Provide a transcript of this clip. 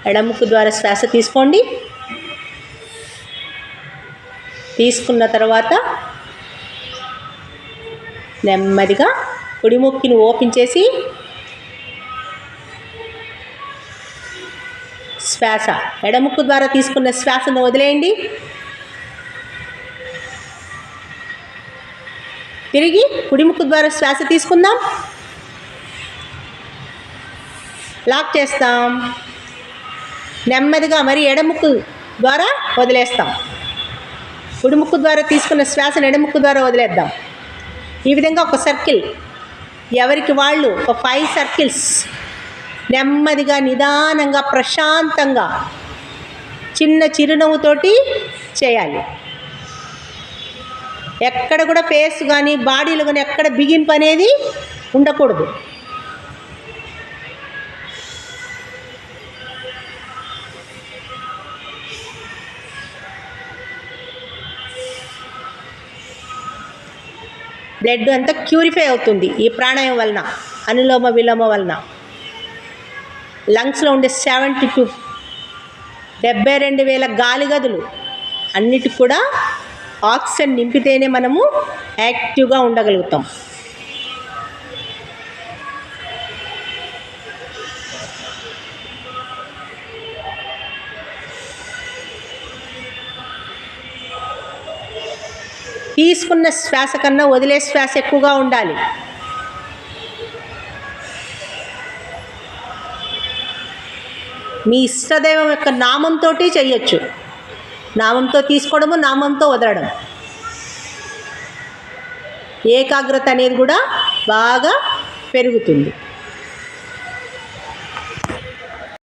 ఎడముక్కు ద్వారా శ్వాస తీసుకోండి. తీసుకున్న తర్వాత నెమ్మదిగా కుడి ముక్కుని ఓపెన్ చేసి శ్వాస ఎడముక్కు ద్వారా తీసుకున్న శ్వాసను వదిలేయండి. తిరిగి కుడి ముక్కు ద్వారా శ్వాస తీసుకుందాం. లాక్ చేస్తాం. నెమ్మదిగా మరి ఎడముక్కు ద్వారా వదిలేస్తాం. కుడి ముక్కు ద్వారా తీసుకున్న శ్వాసను ఎడముక్కు ద్వారా వదిలేద్దాం. ఈ విధంగా ఒక సర్కిల్ ఎవరికి వాళ్ళు ఒక 5 సర్కిల్స్ నెమ్మదిగా నిదానంగా ప్రశాంతంగా చిన్న చిరునవ్వుతోటి చేయాలి. ఎక్కడ కూడా ఫేస్ కానీ బాడీలో కానీ ఎక్కడ బిగింపు అనేది ఉండకూడదు. బ్లడ్ అంతా క్యూరిఫై అవుతుంది ఈ ప్రాణాయామం వలన, అనులోమ విలోమ వలన. లంగ్స్లో ఉండే 72,000 గాలి గదులు అన్నిటికి కూడా ఆక్సిజన్ నింపితేనే మనము యాక్టివ్గా ఉండగలుగుతాం. తీసుకున్న శ్వాస కన్నా వదిలే శ్వాస ఎక్కువగా ఉండాలి. మీ ఇష్టదైవం యొక్క నామంతో చేయొచ్చు. నామంతో తీసుకోవడము, నామంతో వదలడం. ఏకాగ్రత అనేది కూడా బాగా పెరుగుతుంది.